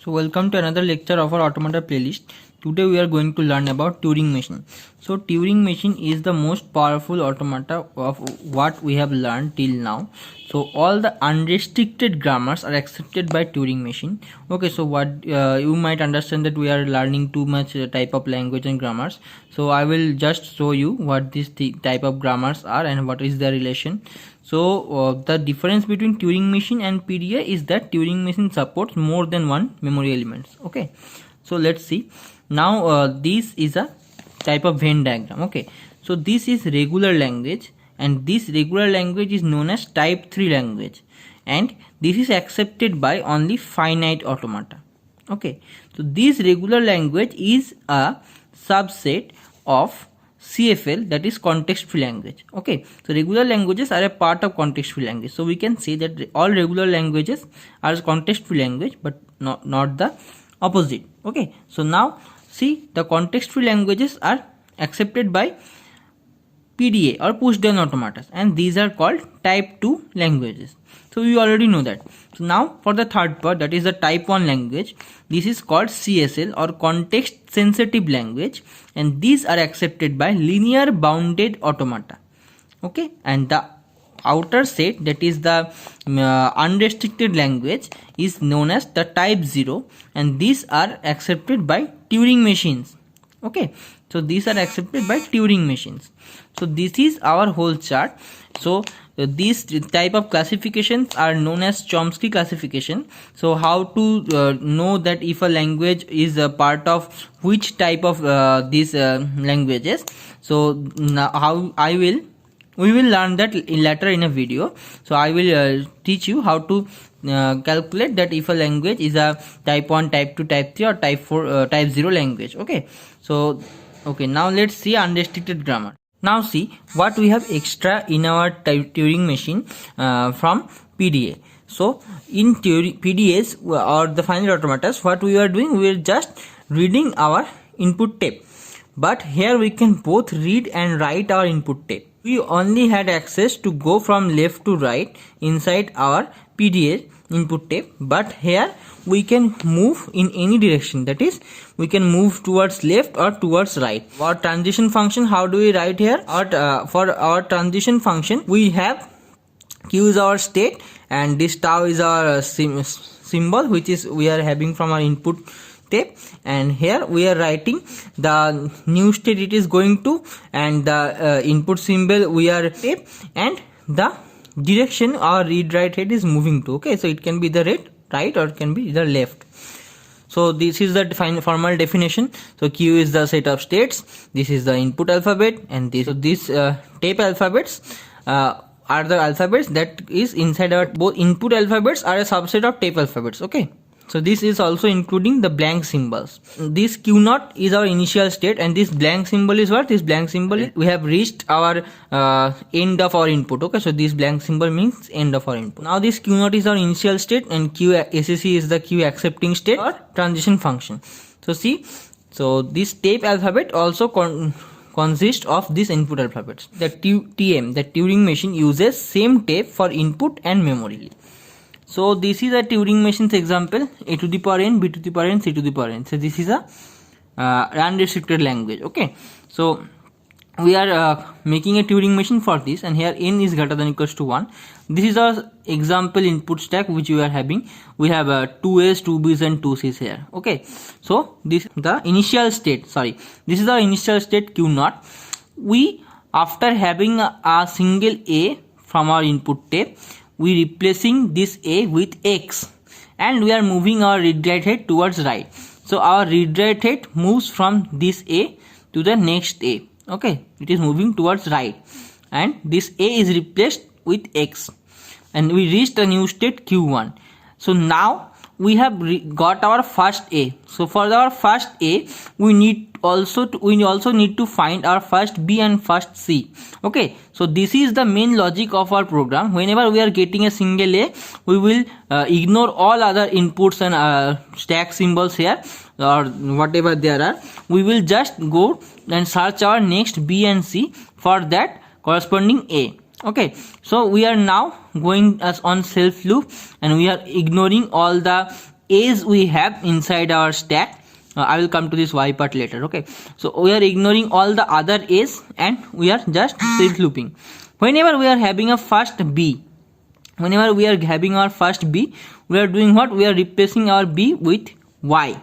So welcome to another lecture of our automata playlist. Today we are going to learn about Turing Machine. So Turing Machine is the most powerful automata of what we have learned till now. So all the unrestricted grammars are accepted by Turing Machine. Okay, so what you might understand that we are learning too much type of language and grammars. So I will just show you what these type of grammars are and what is their relation. So the difference between Turing Machine and PDA is that Turing Machine supports more than one memory elements. Okay, so let's see. Now this is a type of Venn diagram. Okay, so this is regular language and this regular language is known as type 3 language, and this is accepted by only finite automata. Okay, so this regular language is a subset of CFL, that is context free language. Okay, so regular languages are a part of context free language. So we can say that all regular languages are context free language, but not the opposite. Okay, so now see, the context free languages are accepted by PDA or push down automatas, and these are called type 2 languages. So you already know that. So now for the third part, that is the type 1 language, this is called CSL or context sensitive language, and these are accepted by linear bounded automata. Okay, and the outer set, that is the unrestricted language, is known as the type 0, and these are accepted by Turing machines. Okay, so these are accepted by Turing machines. So this is our whole chart. So these type of classifications are known as Chomsky classification. So how to know that if a language is a part of which type of these languages. So now how we will learn that later in a video. So I will teach you how to calculate that if a language is a type 1, type 2, type 3 or type 4 type 0 language. Okay, so okay, now let's see unrestricted grammar. Now see what we have extra in our Turing machine from PDA. So in PDAs or the finite automatas, what we are doing, we are just reading our input tape, but here we can both read and write our input tape. We only had access to go from left to right inside our PDA input tape, but here we can move in any direction, that is we can move towards left or towards right. Our transition function, how do we write here? For our transition function, we have q is our state and this tau is our symbol which is we are having from our input tape, and here we are writing the new state it is going to, and the input symbol we are tape, and the direction our read write head is moving to. Okay, so it can be the right or it can be the left. So this is the formal definition. So q is the set of states, this is the input alphabet, and these tape alphabets are the alphabets that is inside our both input alphabets are a subset of tape alphabets. Okay, so this is also including the blank symbols. This q0 is our initial state, and this blank symbol is what? This blank symbol is we have reached our end of our input. Okay, so this blank symbol means end of our input. Now this q0 is our initial state, and SAC is the q accepting state or transition function. So see, so this tape alphabet also consists of these input alphabets. The TM, the Turing machine, uses same tape for input and memory. So this is a Turing machine's example: a to the power n, b to the power n, c to the power n. So this is a unrestricted language. Okay, so we are making a Turing machine for this, and here n is greater than or equals to 1. This is our example input stack which we are having. We have 2A's, 2B's and 2C's here. Okay, so this is the initial state. Sorry, this is our initial state q0. We, after having a single A from our input tape, we replacing this A with X, and we are moving our read write head towards right. So our read write head moves from this A to the next A. Okay, it is moving towards right, and this A is replaced with X, and we reached a new state q1. So now we have got our first A. So for our first A, we also need to find our first B and first C. Okay, so this is the main logic of our program. Whenever we are getting a single A, we will ignore all other inputs and stack symbols here or whatever there are. We will just go and search our next B and C for that corresponding A. Okay, so we are now going as on self loop, and we are ignoring all the A's we have inside our stack. I will come to this y part later. Okay, so we are ignoring all the other A's and we are just self looping. Whenever we are having a first B, whenever we are having our first B, we are doing what? We are replacing our B with Y.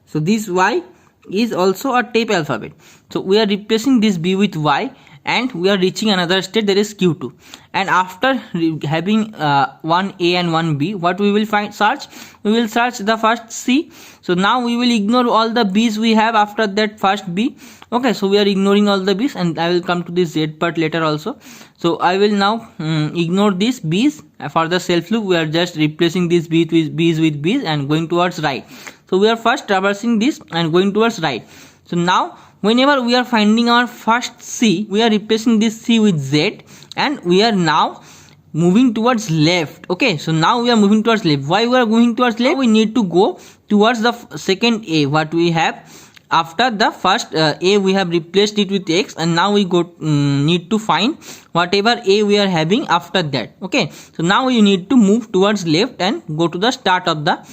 So this Y is also a tape alphabet. So we are replacing this B with Y and we are reaching another state, that is Q2. And after having one A and one B, what we will search? We will search the first C. So now we will ignore all the B's we have after that first B. Okay, so we are ignoring all the B's, and I will come to this Z part later also. So I will now ignore these B's. For the self loop, we are just replacing these B's with B's and going towards right. So we are first traversing this and going towards right. So now whenever we are finding our first C, we are replacing this C with Z and we are now moving towards left. Okay, so now we are moving towards left. Why we are going towards left? We need to go towards the second A, what we have after the first A. We have replaced it with X, and now we need to find whatever A we are having after that. Okay, so now we need to move towards left and go to the start of the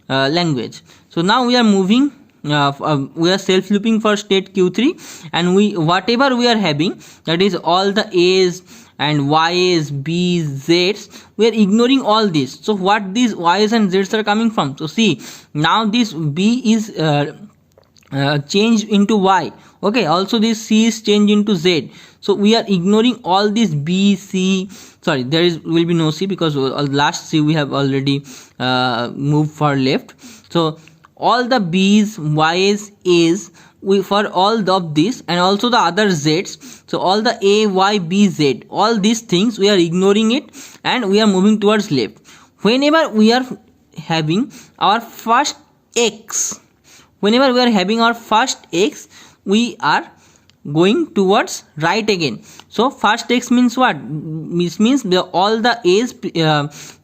language. So now we are moving, we are self looping for state Q3, and whatever we are having, that is all the A's and Y's, B's, Z's, we are ignoring all this. So what these Y's and Z's are coming from? So see, now this B is changed into Y. Okay, also this C is changed into Z. So we are ignoring all this B, C. Sorry, will be no C because last C we have already moved for left. So all the B's, Y's, A's, for all of this, and also the other Z's. So all the A, Y, B, Z, all these things we are ignoring it and we are moving towards left. Whenever we are having our first X, whenever we are having our first X, we are going towards right again. So first X means what? This means all the A's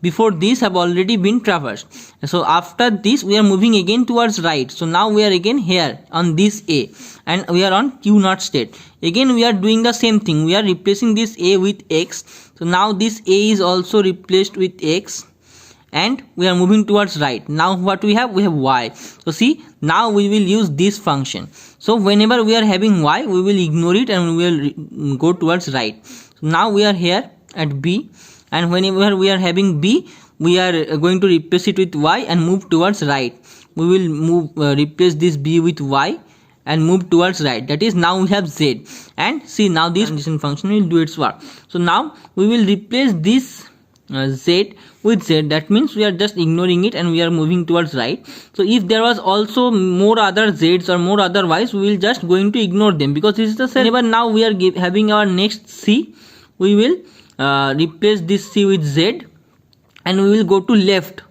before this have already been traversed. So after this we are moving again towards right. So now we are again here on this A and we are on Q0 state. Again we are doing the same thing. We are replacing this A with X. So now this A is also replaced with X and we are moving towards right. Now what we have? We have Y. So see, now we will use this function. So whenever we are having Y, we will ignore it and we will go towards right. So now we are here at B, and whenever we are having B, we are going to replace it with Y and move towards right. We will replace this B with Y and move towards right. That is, now we have Z, and see, now this condition function will do its work. So now we will replace this Z with Z. That means we are just ignoring it and we are moving towards right. So if there was also more other Z's or more other Y's, we will just going to ignore them because this is the same. Whenever now we are having our next C, we will replace this C with Z and we will go to left.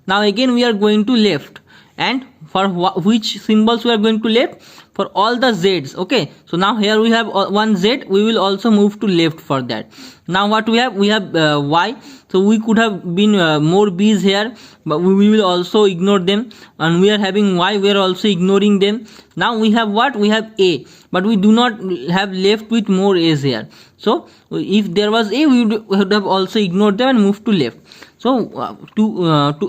Now again we are going to left, and for which symbols we are going to left? For all the Z's. Okay, so now here we have one Z, we will also move to left for that. Now what we have? We have Y. So we could have been more B's here, but we will also ignore them, and we are having Y, we are also ignoring them. Now we have what? We have A, but we do not have left with more A's here. So if there was A, we would have also ignored them and moved to left. So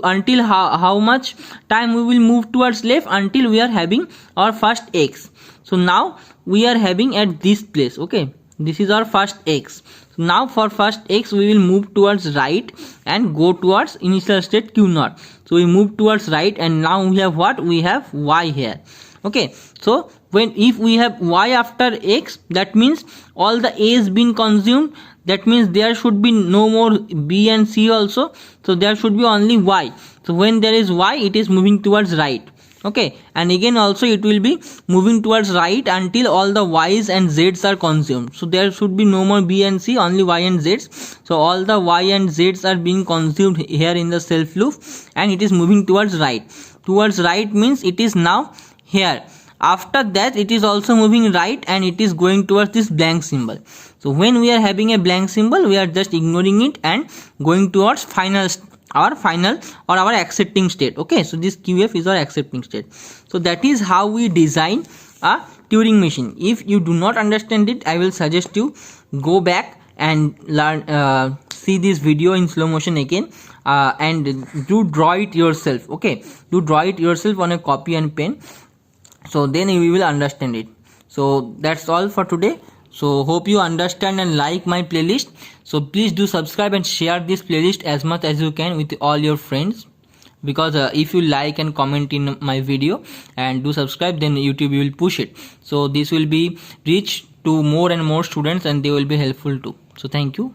until how much time we will move towards left? Until we are having our first X. So now we are having at this place. Okay, this is our first X. So now for first X we will move towards right and go towards initial state Q0. So we move towards right, and now we have what? We have Y here. Okay, so if we have Y after X, that means all the A's been consumed. That means there should be no more B and C also. So there should be only Y. So when there is Y, it is moving towards right. Okay, and again also it will be moving towards right until all the Y's and Z's are consumed. So there should be no more B and C, only Y and Z's. So all the Y and Z's are being consumed here in the self loop, and it is moving towards right. Towards right means it is now here. After that it is also moving right and it is going towards this blank symbol. So when we are having a blank symbol, we are just ignoring it and going towards our final or our accepting state. Okay, so this QF is our accepting state. So that is how we design a Turing machine. If you do not understand it, I will suggest you go back and learn, see this video in slow motion again. and do draw it yourself. Okay, do draw it yourself on a copy and pen, so then you will understand it. So that's all for today. So hope you understand and like my playlist. So please do subscribe and share this playlist as much as you can with all your friends, because if you like and comment in my video and do subscribe, then YouTube will push it, so this will be reach to more and more students and they will be helpful too. So thank you.